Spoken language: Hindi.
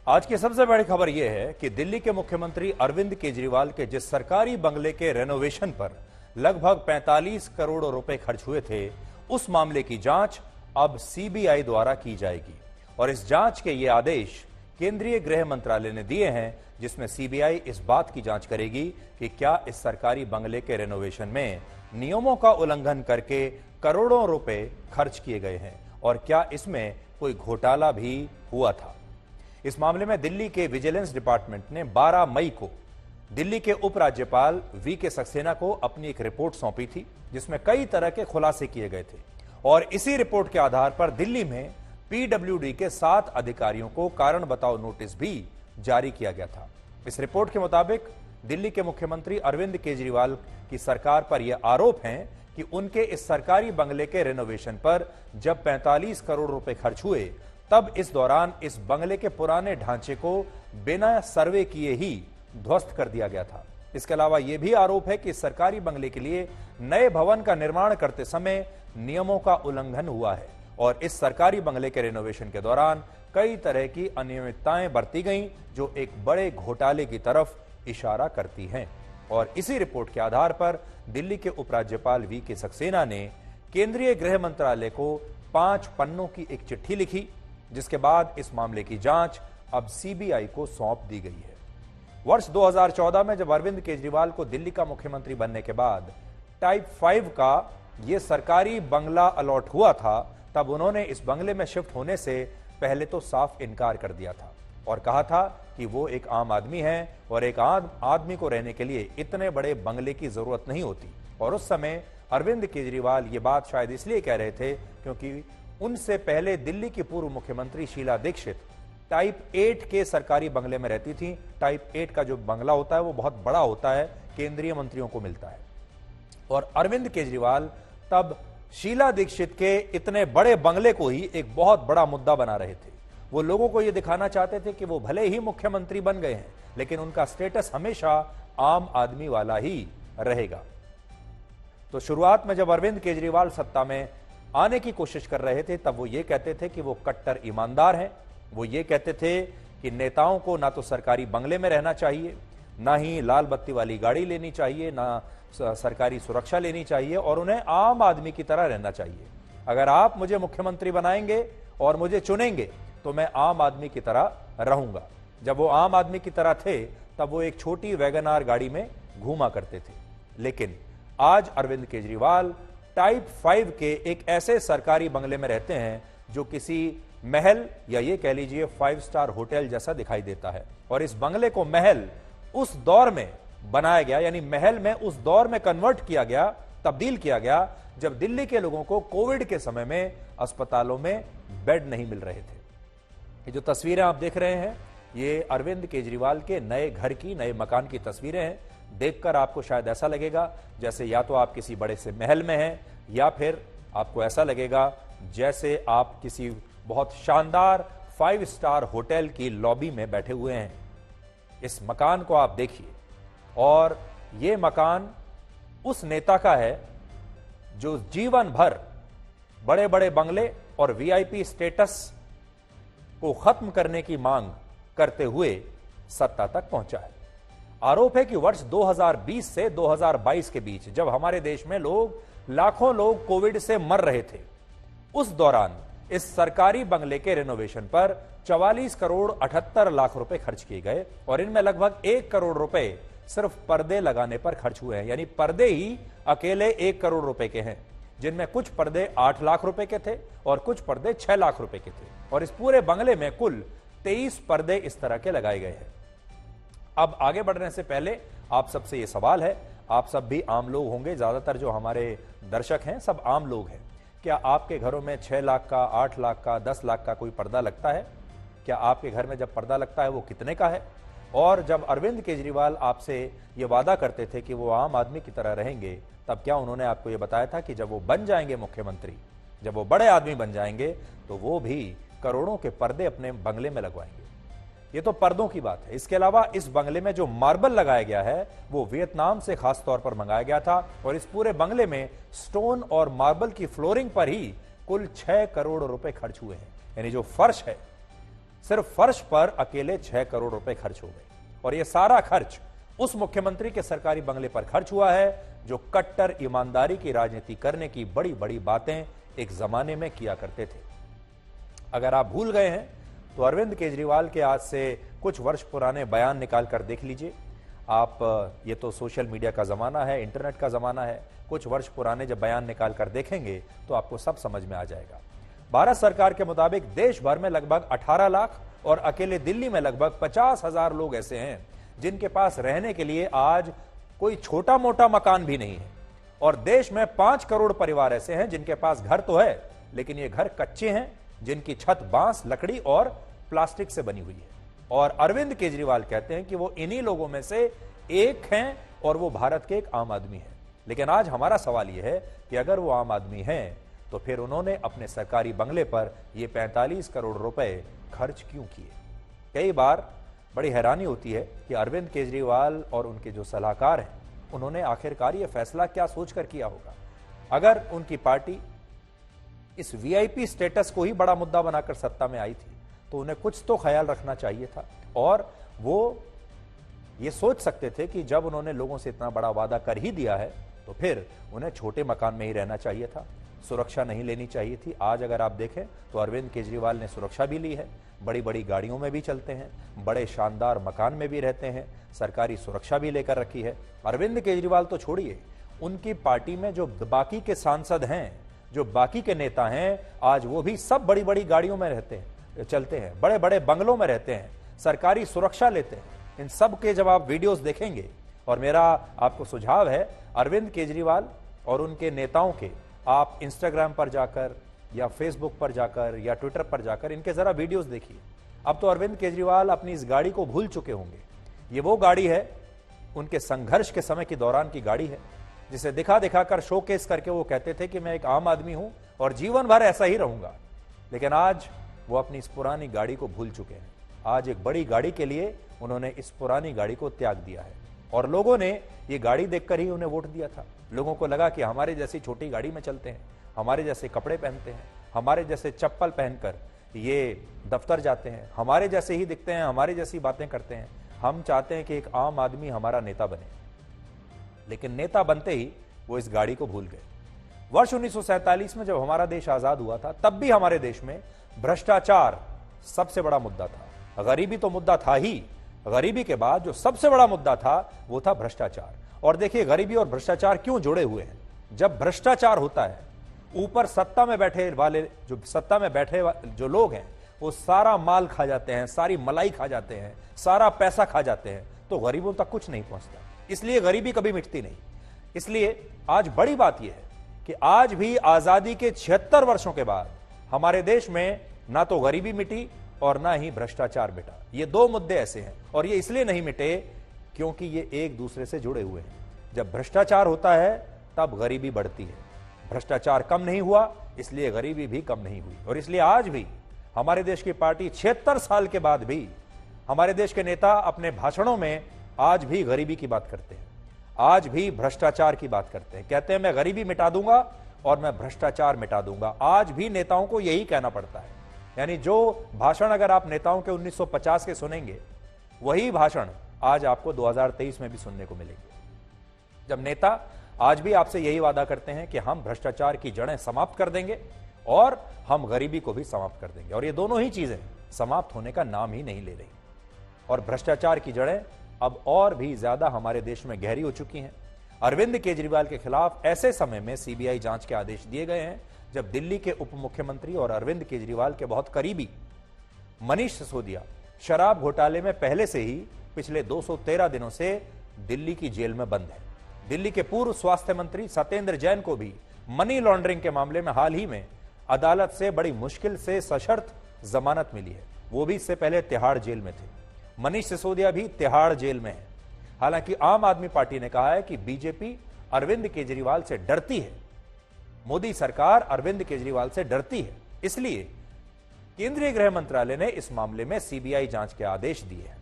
आज की सबसे बड़ी खबर यह है कि दिल्ली के मुख्यमंत्री अरविंद केजरीवाल के जिस सरकारी बंगले के रेनोवेशन पर लगभग 45 करोड़ रुपए खर्च हुए थे, उस मामले की जांच अब सीबीआई द्वारा की जाएगी। और इस जांच के ये आदेश केंद्रीय गृह मंत्रालय ने दिए हैं, जिसमें सीबीआई इस बात की जांच करेगी कि क्या इस सरकारी बंगले के रेनोवेशन में नियमों का उल्लंघन करके करोड़ों रुपए खर्च किए गए हैं और क्या इसमें कोई घोटाला भी हुआ था। इस मामले में दिल्ली के विजिलेंस डिपार्टमेंट ने 12 मई को दिल्ली के उपराज्यपाल वी.के. सक्सेना को अपनी एक रिपोर्ट सौंपी थी, जिसमें कई तरह के खुलासे किए गए थे। और इसी रिपोर्ट के आधार पर दिल्ली में पीडब्ल्यूडी के 7 अधिकारियों को कारण बताओ नोटिस भी जारी किया गया था। इस रिपोर्ट के मुताबिक दिल्ली के मुख्यमंत्री अरविंद केजरीवाल की सरकार पर यह आरोप है कि उनके इस सरकारी बंगले के रेनोवेशन पर जब 45 करोड़ रुपए खर्च हुए, तब इस दौरान इस बंगले के पुराने ढांचे को बिना सर्वे किए ही ध्वस्त कर दिया गया था। इसके अलावा यह भी आरोप है कि सरकारी बंगले के लिए नए भवन का निर्माण करते समय नियमों का उल्लंघन हुआ है और इस सरकारी बंगले के रेनोवेशन के दौरान कई तरह की अनियमितताएं बरती गईं, जो एक बड़े घोटाले की तरफ इशारा करती हैं। और इसी रिपोर्ट के आधार पर दिल्ली के उपराज्यपाल वी.के. सक्सेना ने केंद्रीय गृह मंत्रालय को 5 पन्नों की एक चिट्ठी लिखी, जिसके बाद इस मामले की जांच अब सीबीआई को सौंप दी गई है। वर्ष 2014 में जब अरविंद केजरीवाल को दिल्ली का मुख्यमंत्री बनने के बाद टाइप 5 का यह सरकारी बंगला अलॉट हुआ था, तब उन्होंने इस बंगले में शिफ्ट होने से पहले तो साफ इनकार कर दिया था और कहा था कि वो एक आम आदमी है और एक आम आदमी को रहने के लिए इतने बड़े बंगले की जरूरत नहीं होती। और उस समय अरविंद केजरीवाल ये बात शायद इसलिए कह रहे थे क्योंकि उनसे पहले दिल्ली की पूर्व मुख्यमंत्री शीला दीक्षित टाइप 8 के सरकारी बंगले में रहती थी। टाइप 8 का जो बंगला होता है वो बहुत बड़ा होता है, केंद्रीय मंत्रियों को मिलता है। और अरविंद केजरीवाल तब शीला दीक्षित के इतने बड़े बंगले को ही एक बहुत बड़ा मुद्दा बना रहे थे। वो लोगों को यह दिखाना चाहते थे कि वो भले ही मुख्यमंत्री बन गए हैं, लेकिन उनका स्टेटस हमेशा आम आदमी वाला ही रहेगा। तो शुरुआत में जब अरविंद केजरीवाल सत्ता में आने की कोशिश कर रहे थे, तब वो ये कहते थे कि वो कट्टर ईमानदार हैं। वो ये कहते थे कि नेताओं को ना तो सरकारी बंगले में रहना चाहिए, ना ही लाल बत्ती वाली गाड़ी लेनी चाहिए, ना सरकारी सुरक्षा लेनी चाहिए और उन्हें आम आदमी की तरह रहना चाहिए। अगर आप मुझे मुख्यमंत्री बनाएंगे और मुझे चुनेंगे तो मैं आम आदमी की तरह रहूंगा। जब वो आम आदमी की तरह थे, तब वो एक छोटी वैगनआर गाड़ी में घूमा करते थे। लेकिन आज अरविंद केजरीवाल टाइप 5 के एक ऐसे सरकारी बंगले में रहते हैं जो किसी महल या ये कह लीजिए 5 स्टार होटल जैसा दिखाई देता है। और इस बंगले को महल उस दौर में बनाया गया, यानी महल में उस दौर में कन्वर्ट किया गया, तब्दील किया गया, जब दिल्ली के लोगों को कोविड के समय में अस्पतालों में बेड नहीं मिल रहे थे। ये जो तस्वीरें आप देख रहे हैं, ये अरविंद केजरीवाल के नए घर की, नए मकान की तस्वीरें हैं। देखकर आपको शायद ऐसा लगेगा जैसे या तो आप किसी बड़े से महल में हैं, या फिर आपको ऐसा लगेगा जैसे आप किसी बहुत शानदार 5 स्टार होटल की लॉबी में बैठे हुए हैं। इस मकान को आप देखिए, और यह मकान उस नेता का है जो जीवन भर बड़े बड़े बंगले और वीआईपी स्टेटस को खत्म करने की मांग करते हुए सत्ता तक पहुंचा है। आरोप है कि वर्ष 2020 से 2022 के बीच, जब हमारे देश में लाखों लोग कोविड से मर रहे थे, उस दौरान इस सरकारी बंगले के रेनोवेशन पर 44 करोड़ 78 लाख रुपए खर्च किए गए और इनमें लगभग 1 करोड़ रुपए सिर्फ पर्दे लगाने पर खर्च हुए हैं। यानी पर्दे ही अकेले 1 करोड़ रुपए के हैं, जिनमें कुछ पर्दे 8 लाख रुपए के थे और कुछ पर्दे 6 लाख रुपए के थे। और इस पूरे बंगले में कुल 23 पर्दे इस तरह के लगाए गए हैं। अब आगे बढ़ने से पहले आप सबसे यह सवाल है, आप सब भी आम लोग होंगे, ज्यादातर जो हमारे दर्शक हैं सब आम लोग हैं। क्या आपके घरों में 6 लाख का, 8 लाख का, 10 लाख का कोई पर्दा लगता है? क्या आपके घर में जब पर्दा लगता है वो कितने का है? और जब अरविंद केजरीवाल आपसे ये वादा करते थे कि वो आम आदमी की तरह रहेंगे, तब क्या उन्होंने आपको ये बताया था कि जब वो बन जाएंगे मुख्यमंत्री, जब वो बड़े आदमी बन जाएंगे, तो वो भी करोड़ों के पर्दे अपने बंगले में लगवाएंगे? ये तो पर्दों की बात है। इसके अलावा इस बंगले में जो मार्बल लगाया गया है वो वियतनाम से खास तौर पर मंगाया गया था और इस पूरे बंगले में स्टोन और मार्बल की फ्लोरिंग पर ही कुल 6 करोड़ रुपए खर्च हुए हैं। यानी जो फर्श है सिर्फ फर्श पर अकेले 6 करोड़ रुपए खर्च हो गए। और यह सारा खर्च उस मुख्यमंत्री के सरकारी बंगले पर खर्च हुआ है जो कट्टर ईमानदारी की राजनीति करने की बड़ी बड़ी बातें एक जमाने में किया करते थे। अगर आप भूल गए हैं तो अरविंद केजरीवाल के आज से कुछ वर्ष पुराने बयान निकाल कर देख लीजिए आप। ये तो सोशल मीडिया का जमाना है, इंटरनेट का जमाना है। कुछ वर्ष पुराने जब बयान निकाल कर देखेंगे तो आपको सब समझ में आ जाएगा। भारत सरकार के मुताबिक देश भर में लगभग 18 लाख और अकेले दिल्ली में लगभग 50,000 लोग ऐसे हैं जिनके पास रहने के लिए आज कोई छोटा मोटा मकान भी नहीं है। और देश में 5 करोड़ परिवार ऐसे हैं जिनके पास घर तो है लेकिन ये घर कच्चे हैं, जिनकी छत बांस, लकड़ी और प्लास्टिक से बनी हुई है। और अरविंद केजरीवाल कहते हैं कि वो इन्हीं लोगों में से एक हैं और वो भारत के एक आम आदमी हैं। लेकिन आज हमारा सवाल यह है कि अगर वो आम आदमी हैं तो फिर उन्होंने अपने सरकारी बंगले पर ये 45 करोड़ रुपए खर्च क्यों किए। कई बार बड़ी हैरानी होती है कि अरविंद केजरीवाल और उनके जो सलाहकार हैं उन्होंने आखिरकार ये फैसला क्या सोचकर किया होगा। अगर उनकी पार्टी इस वीआईपी स्टेटस को ही बड़ा मुद्दा बनाकर सत्ता में आई थी तो उन्हें कुछ तो ख्याल रखना चाहिए था और वो ये सोच सकते थे कि जब उन्होंने लोगों से इतना बड़ा वादा कर ही दिया है तो फिर उन्हें छोटे मकान में ही रहना चाहिए था, सुरक्षा नहीं लेनी चाहिए थी। आज अगर आप देखें तो अरविंद केजरीवाल ने सुरक्षा भी ली है, बड़ी बड़ी गाड़ियों में भी चलते हैं, बड़े शानदार मकान में भी रहते हैं, सरकारी सुरक्षा भी लेकर रखी है। अरविंद केजरीवाल तो छोड़िए, उनकी पार्टी में जो बाकी के सांसद हैं, जो बाकी के नेता हैं, आज वो भी सब बड़ी बड़ी गाड़ियों में रहते हैं, चलते हैं, बड़े बड़े बंगलों में रहते हैं, सरकारी सुरक्षा लेते हैं। इन सब के जब आप वीडियोस देखेंगे, और मेरा आपको सुझाव है अरविंद केजरीवाल और उनके नेताओं के आप इंस्टाग्राम पर जाकर या फेसबुक पर जाकर या ट्विटर पर जाकर इनके जरा वीडियोस देखिए। अब तो अरविंद केजरीवाल अपनी इस गाड़ी को भूल चुके होंगे। ये वो गाड़ी है, उनके संघर्ष के समय के दौरान की गाड़ी है, जिसे दिखा दिखा कर शोकेस करके वो कहते थे कि मैं एक आम आदमी हूं और जीवन भर ऐसा ही रहूंगा। लेकिन आज वो अपनी इस पुरानी गाड़ी को भूल चुके हैं। आज एक बड़ी गाड़ी के लिए उन्होंने इस पुरानी गाड़ी को त्याग दिया है और लोगों ने ये गाड़ी देखकर ही उन्हें वोट दिया था। लोगों को लगा कि हमारे जैसी छोटी गाड़ी में चलते हैं, हमारे जैसे कपड़े पहनते हैं, हमारे जैसे चप्पल पहनकर ये दफ्तर जाते हैं, हमारे जैसे ही दिखते हैं, हमारे जैसी बातें करते हैं। हम चाहते हैं कि एक आम आदमी हमारा नेता बने। लेकिन नेता बनते ही वो इस गाड़ी को भूल गए। वर्ष 1947 में जब हमारा देश आजाद हुआ था तब भी हमारे देश में भ्रष्टाचार सबसे बड़ा मुद्दा था। गरीबी तो मुद्दा था ही, गरीबी के बाद जो सबसे बड़ा मुद्दा था वो था भ्रष्टाचार। और देखिए गरीबी और भ्रष्टाचार क्यों जुड़े हुए हैं। जब भ्रष्टाचार होता है, ऊपर सत्ता में बैठे वाले जो लोग हैं वो सारा माल खा जाते हैं, सारी मलाई खा जाते हैं, सारा पैसा खा जाते हैं, तो गरीबों तक कुछ नहीं पहुंचता। इसलिए गरीबी कभी मिटती नहीं। इसलिए आज बड़ी बात यह है कि आज भी आजादी के 76 वर्षों के बाद हमारे देश में ना तो गरीबी मिटी और ना ही भ्रष्टाचार मिटा। ये दो मुद्दे ऐसे हैं और ये इसलिए नहीं मिटे क्योंकि ये एक दूसरे से जुड़े हुए हैं। जब भ्रष्टाचार होता है तब गरीबी बढ़ती है। भ्रष्टाचार कम नहीं हुआ इसलिए गरीबी भी कम नहीं हुई। और इसलिए आज भी हमारे देश की पार्टी 76 साल के बाद भी, हमारे देश के नेता अपने भाषणों में आज भी गरीबी की बात करते हैं, आज भी भ्रष्टाचार की बात करते हैं। कहते हैं मैं गरीबी मिटा दूंगा और मैं भ्रष्टाचार मिटा दूंगा। आज भी नेताओं को यही कहना पड़ता है। यानी जो भाषण अगर आप नेताओं के 1950 के सुनेंगे, वही भाषण आज आपको 2023 में भी सुनने को मिलेंगे। जब नेता आज भी आपसे यही वादा करते हैं कि हम भ्रष्टाचार की जड़ें समाप्त कर देंगे और हम गरीबी को भी समाप्त कर देंगे, और ये दोनों ही चीजें समाप्त होने का नाम ही नहीं ले रही। और भ्रष्टाचार की जड़ें अब और भी ज्यादा हमारे देश में गहरी हो चुकी हैं। अरविंद केजरीवाल के खिलाफ ऐसे समय में सीबीआई जांच के आदेश दिए गए हैं जब दिल्ली के उप मुख्यमंत्री और अरविंद केजरीवाल के बहुत करीबी मनीष सिसोदिया शराब घोटाले में पहले से ही पिछले 213 दिनों से दिल्ली की जेल में बंद है। दिल्ली के पूर्व स्वास्थ्य मंत्री सत्येंद्र जैन को भी मनी लॉन्ड्रिंग के मामले में हाल ही में अदालत से बड़ी मुश्किल से सशर्त जमानत मिली है। वो भी इससे पहले तिहाड़ जेल में थे। मनीष सिसोदिया भी तिहाड़ जेल में है। हालांकि आम आदमी पार्टी ने कहा है कि बीजेपी अरविंद केजरीवाल से डरती है, मोदी सरकार अरविंद केजरीवाल से डरती है, इसलिए केंद्रीय गृह मंत्रालय ने इस मामले में सीबीआई जांच के आदेश दिए हैं।